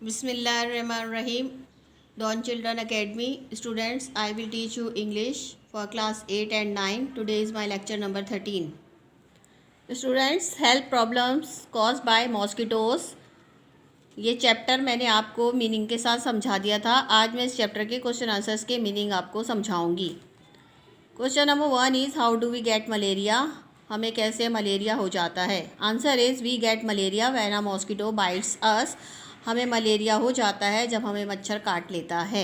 Bismillahirrahmanirrahim. Dawn Children Academy students, I will teach you English for class 8 and 9. Today is my lecture number 13. Students, health problems caused by mosquitoes. ये chapter मैंने आपको meaning के साथ समझा दिया था। आज मैं इस चैप्टर के क्वेश्चन आंसर्स के मीनिंग आपको समझाऊंगी। Question number 1 is how do we get malaria. हमें कैसे मलेरिया हो जाता है। Answer is we get malaria when a mosquito bites us. हमें मलेरिया हो जाता है जब हमें मच्छर काट लेता है।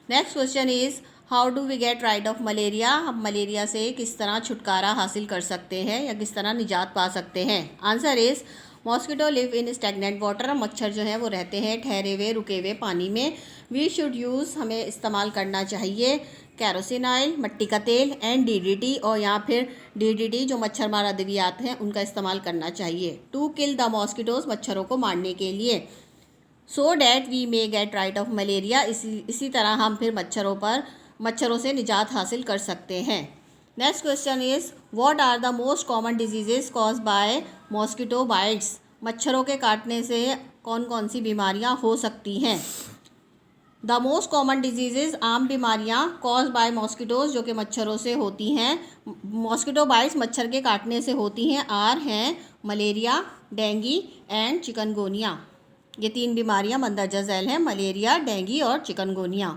Next question is how do we get rid of malaria. हम मलेरिया से किस तरह छुटकारा हासिल कर सकते हैं या किस तरह निजात पा सकते हैं। Answer is mosquito live in stagnant water. मच्छर जो है वो रहते हैं ठहरे हुए रुके हुए पानी में। वी शुड यूज़, हमें इस्तेमाल करना चाहिए कैरोसिन ऑयल, मट्टी का तेल एंड डीडीटी, और या फिर डीडीटी जो मच्छर मार अद्वियात हैं उनका इस्तेमाल करना चाहिए टू किल द मॉस्किटोज, मच्छरों को मारने के लिए। So that we may get rid of malaria, इसी तरह हम फिर मच्छरों से निजात हासिल कर सकते हैं। Next question is what are the most common diseases cause by mosquito bites. मच्छरों के काटने से कौन कौन सी बीमारियां हो सकती हैं। द मोस्ट कॉमन डिजीजेज, आम बीमारियां कॉज बाय मॉस्किटोज जो कि मच्छरों से होती हैं, मॉस्किटो बाइट्स मच्छर के काटने से होती हैं, हैं मलेरिया, डेंगू एंड चिकनगोनिया। ये 3 बीमारियां मंदरजा झैल हैं, मलेरिया, डेंगू और chikungunya.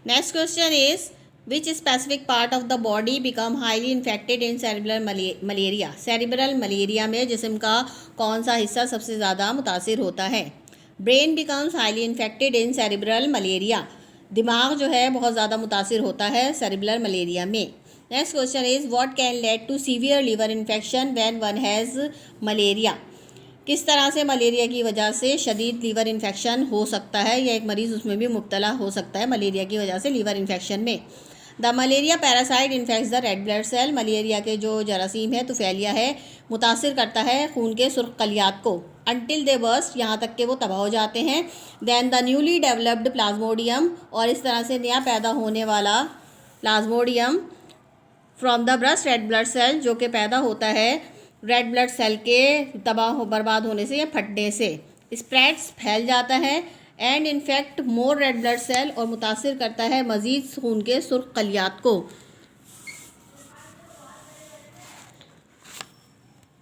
Next question is which specific part of the body become highly infected in cerebral malaria. Cerebral malaria में जिस्म का कौन सा हिस्सा सबसे ज़्यादा मुतासिर होता है। Brain becomes highly infected in cerebral malaria. दिमाग जो है बहुत ज़्यादा मुतासिर होता है सेरिब्रल मलेरिया में। Next question is what can lead to severe liver infection when one has malaria. किस तरह से मलेरिया की वजह से शदीद लीवर इन्फेक्शन हो सकता है या एक मरीज़ उसमें भी मुब्तला हो सकता है मलेरिया की वजह से लीवर इन्फेक्शन में। The malaria parasite infects the red blood cell. Malaria के जो जरासीम है तुफैलिया है मुतासिर करता है खून के सुर्ख कलियात को। अनटिल दे बर्स्ट, यहाँ तक कि वो तबाह हो जाते हैं। Then the newly developed plasmodium, और इस तरह से नया पैदा होने वाला plasmodium from the burst red blood cell, जो कि पैदा होता है रेड ब्लड सेल के बर्बाद होने से या फटने से। स्प्रेड्स, फैल जाता है and infect more red blood cell, और मुतासिर करता है मज़ीद खून के सुर्ख कलियात को।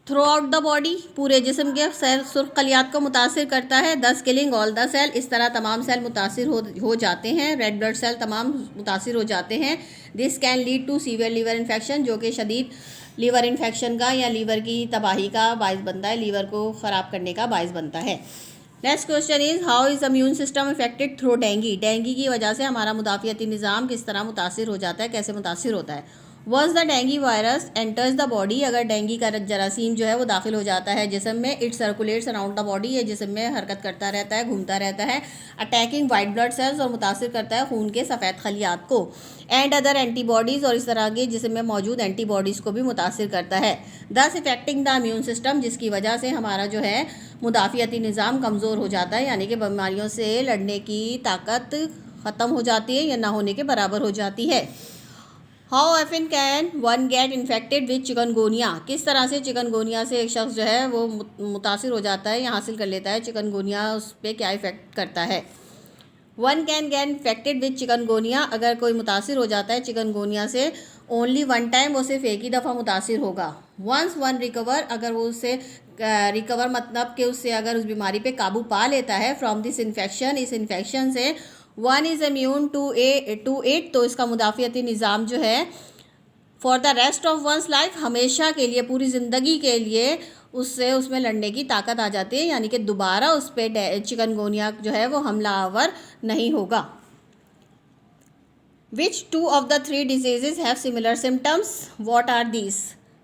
थ्रू आउट द बॉडी, पूरे जिस्म के सेल सुर्ख कलियात को मुतासिर करता है। दस किलिंग ऑल द सेल, इस तरह तमाम सेल मुतासिर हो जाते हैं। रेड ब्लड सेल तमाम मुतासिर हो जाते हैं। This can lead to severe liver infection, जो कि शदीद लीवर इन्फेक्शन का या लीवर की तबाही का बायस बनता है, लीवर को ख़राब करने का बायस बनता है। Next question is how is immune system affected through dengue. Dengue की वजह से हमारा मुदाफ़ियती निज़ाम किस तरह मुतासिर हो जाता है, कैसे मुतासिर होता है। Was the dengue virus enters the body. अगर डेंगू का जरासीम जो है वो दाखिल हो जाता है जिस्म में, it circulates around the body, ये जिस्म में हरकत करता रहता है, घूमता रहता है। अटैकिंग वाइट ब्लड सेल्स, और मुतासिर करता है खून के सफ़ेद खलियात को। एंड अदर एंटीबॉडीज़, और इस तरह के जिस्म में मौजूद एंटीबॉडीज़ को भी मुतासिर करता है। दस इफेक्टिंग द इम्यून सिस्टम, जिसकी वजह से हमारा जो है मुदाफ़ियती निज़ाम कमज़ोर हो जाता है, यानी कि बीमारियों से लड़ने की ताकत ख़त्म हो जाती है या ना होने के बराबर हो जाती है। How often can one get infected with chikungunya. किस तरह से चिकनगोनिया से एक शख्स जो है वो मुतासिर हो जाता है या हासिल कर लेता है। चिकनगोनिया उस पर क्या इफ़ेक्ट करता है। One can get infected with chikungunya, अगर कोई मुतासिर हो जाता है चिकनगोनिया से ओनली वन टाइम, वो सिर्फ एक ही दफ़ा मुतासिर होगा। वंस वन रिकवर, अगर वो उससे रिकवर मतलब कि उससे अगर उस बीमारी पे काबू पा लेता है फ्रॉम दिस इन्फेक्शन, इस इन्फेक्शन से, one is immune to it, तो इसका मुदाफ़ियती निज़ाम जो है for the rest of one's life, हमेशा के लिए, पूरी ज़िंदगी के लिए उसमें लड़ने की ताकत आ जाती है, यानी कि दोबारा उस पर चिकनगोनिया जो है वो हमलावर नहीं होगा। Which two of the three disease have similar symptoms, what are these.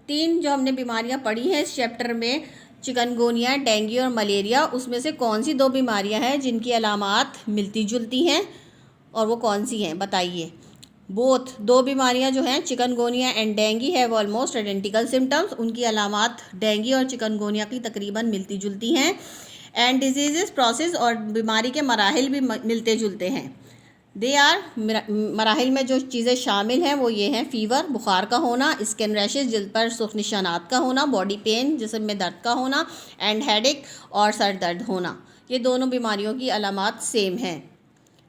3 जो हमने बीमारियां पढ़ी हैं इस चैप्टर में, चिकनगोनिया, डेंगू और मलेरिया, उसमें से कौन सी 2 बीमारियां हैं जिनकी अलामात मिलती जुलती हैं, और वो कौन सी हैं बताइए। बोथ 2 बीमारियां जो हैं chikungunya and dengue have almost identical symptoms, उनकी अलामात डेंगू और चिकनगोनिया की तकरीबन मिलती जुलती हैं। एंड डिजीज़ प्रोसेस, और बीमारी के मराहिल भी मिलते जुलते हैं। दे आर, मराहिल में जो चीज़ें शामिल हैं वो ये हैं फ़ीवर, बुखार का होना, स्किन रैशेज, जिल्द पर सुर्ख निशानात का होना, बॉडी पेन, जिस्म में दर्द का होना, एंड हेडेक, और सर दर्द होना। ये दोनों बीमारियों की अलामात सेम हैं।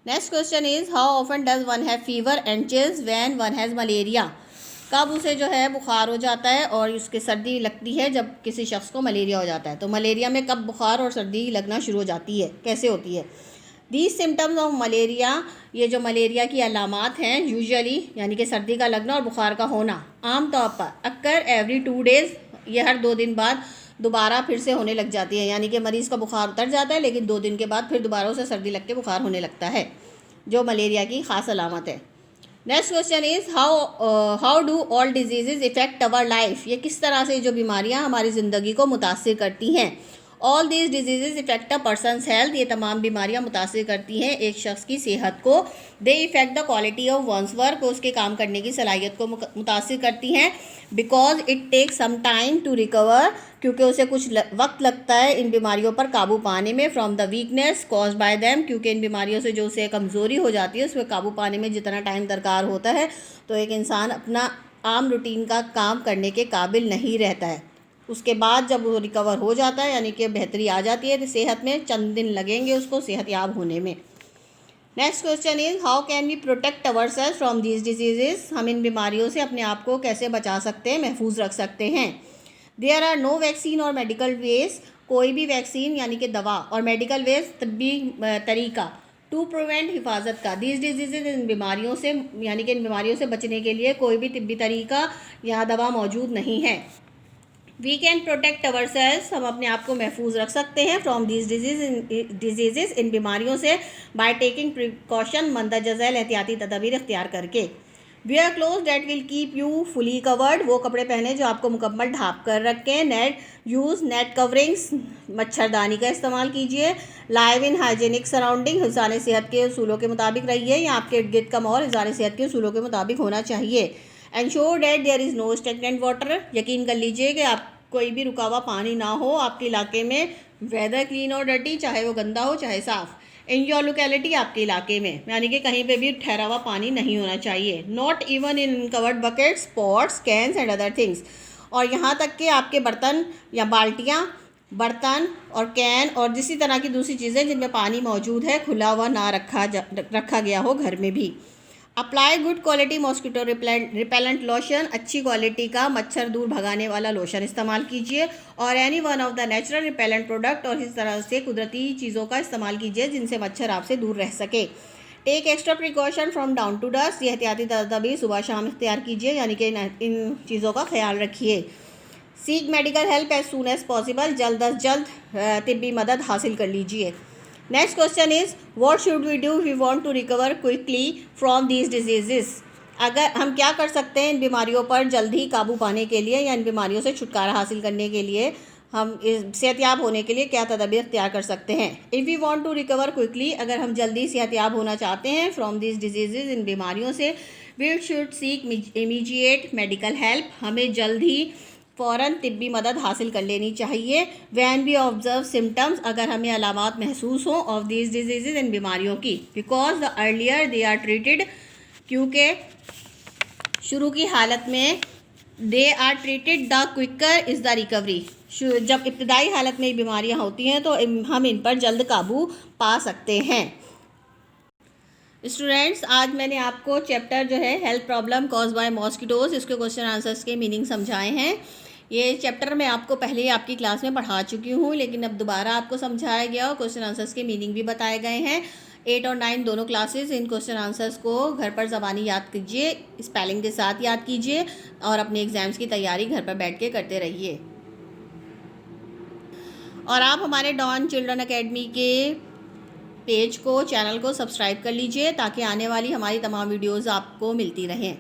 Next question is how often does one have fever and chills when one has malaria. कब उसे जो है बुखार हो जाता है और उसके सर्दी लगती है जब किसी शख्स को मलेरिया हो जाता है। तो मलेरिया में कब बुखार और सर्दी लगना शुरू हो जाती है, कैसे होती है। दीज सिम्टम्स ऑफ मलेरिया, ये जो मलेरिया की अलामात हैं यूजुअली यानी कि सर्दी का लगना और बुखार का होना आमतौर पर अक्कर एवरी 2 डेज़, ये हर 2 दिन बाद दोबारा फिर से होने लग जाती है। यानी कि मरीज़ का बुखार उतर जाता है लेकिन 2 दिन के बाद फिर दोबारा उसे सर्दी लग के बुखार होने लगता है, जो मलेरिया की ख़ास अलामत है। Next question is how do all disease effect our life. ये किस तरह से जो बीमारियां हमारी ज़िंदगी को मुतासिर करती हैं। All these disease effect a person's health, ये तमाम बीमारियां मुतासिर करती हैं एक शख्स की सेहत को। They effect the quality of one's work, उसके काम करने की सलाहियत को मुतासिर करती हैं। Because it take some time to recover, क्योंकि उसे कुछ वक्त लगता है इन बीमारियों पर काबू पाने में। From the weakness cause by them, क्योंकि इन बीमारियों से जो उसे कमज़ोरी हो जाती है उस पर काबू पाने में जितना टाइम दरकार होता है तो एक इंसान अपना आम रूटीन का काम करने के काबिल नहीं रहता है। उसके बाद जब वो रिकवर हो जाता है यानी कि बेहतरी आ जाती है तो सेहत में चंद दिन लगेंगे उसको सेहतयाब होने में। Next question is how can we protect ourselves from these diseases. हम इन बीमारियों से अपने आप को कैसे बचा सकते हैं, महफूज रख सकते हैं। देयर आर नो वैक्सीन और मेडिकल वेज, कोई भी वैक्सीन यानी कि दवा और मेडिकल वेज तब्बी तरीका टू प्रिवेंट हिफाजत का। दीज डिजीज़, इन बीमारियों से यानी कि इन बीमारियों से बचने के लिए कोई भी तिब्बी तरीका या दवा मौजूद नहीं है। We can protect ourselves, हम अपने आप को महफूज रख सकते हैं फ्रॉम दीज डिजीज़, इन बीमारियों से बाय टेकिंग प्रिकॉशन, मंदा जज़ैल एहतियाती तदाबीर इख्तियार करके। Wear cloth that will keep you fully covered, वो कपड़े पहने जो आपको मुकम्मल ढाँप कर रखें। नेट कवरिंग्स, मच्छरदानी का इस्तेमाल कीजिए। लाइव इन हाइजीनिक सराउंडिंग, हिफ्ज़ान सेहत के उसूलों के मुताबिक रहिए या आपके इर्द गिर्द का माहौल हिफ्ज़ान सेहत के उसूलों के मुताबिक होना चाहिए। Ensure that there is no stagnant water, यकीन कर लीजिए कि आप कोई भी रुका हुआ पानी ना हो आपके इलाके में। वेदर क्लीन और डर्टी, चाहे वो गंदा हो चाहे साफ़। इन योर लोकेलिटी, आपके इलाके में, यानी कि कहीं पे भी ठहरा हुआ पानी नहीं होना चाहिए। Not even in covered buckets, pots, cans and other things, और यहाँ तक कि आपके बर्तन या बाल्टियाँ, बर्तन और कैन और जिसी तरह की दूसरी चीज़ें जिनमें पानी मौजूद है खुला हुआ ना रखा गया हो घर में भी। Apply good quality mosquito repellent lotion, अच्छी क्वालिटी का मच्छर दूर भगाने वाला लोशन इस्तेमाल कीजिए। और any one of the natural repellent product, और इस तरह से कुदरती चीज़ों का इस्तेमाल कीजिए जिनसे मच्छर आपसे दूर रह सके। Take extra precaution from dawn to dusk, ये एहतियाती तदबीर सुबह शाम इख्तियार कीजिए यानी कि इन चीज़ों का ख्याल रखिए। Seek medical help as soon as possible, जल्द अज जल्द तिब्बी मदद हासिल कर लीजिए। Next question is what should we do we want to recover quickly from these diseases. अगर हम क्या कर सकते हैं इन बीमारियों पर जल्दी काबू पाने के लिए या इन बीमारियों से छुटकारा हासिल करने के लिए, हम सेहतयाब होने के लिए क्या तदबीर इख्तियार कर सकते हैं। If we want to recover quickly, अगर हम जल्दी सेहतयाब होना चाहते हैं फ्रॉम दीज डिजीज़, इन बीमारियों से, we should seek immediate medical help, हमें जल्द ही फ़ौरन तिब्बी मदद हासिल कर लेनी चाहिए। वैन वी ऑब्जर्व सिम्टम्स, अगर हमें अलामात महसूस हों ऑफ दीज डिजीज़, इन बीमारियों की। Because the earlier they are treated, क्योंकि शुरू की हालत में they are treated the quicker is the recovery, जब इब्तदाई हालत में बीमारियां होती हैं तो हम इन पर जल्द काबू पा सकते हैं। स्टूडेंट्स, आज मैंने आपको चैप्टर जो है health problem cause by mosquitoes, इसके क्वेश्चन आंसर्स के मीनिंग समझाए हैं। ये चैप्टर मैं आपको पहले ही आपकी क्लास में पढ़ा चुकी हूँ, लेकिन अब दोबारा आपको समझाया गया और क्वेश्चन आंसर्स के मीनिंग भी बताए गए हैं। 8 और 9 दोनों क्लासेस, इन क्वेश्चन आंसर्स को घर पर ज़बानी याद कीजिए, स्पेलिंग के साथ याद कीजिए और अपने एग्ज़ाम्स की तैयारी घर पर बैठ के करते रहिए। और आप हमारे डॉन चिल्ड्रन अकेडमी के पेज को, चैनल को सब्सक्राइब कर लीजिए ताकि आने वाली हमारी तमाम वीडियोज़ आपको मिलती रहें।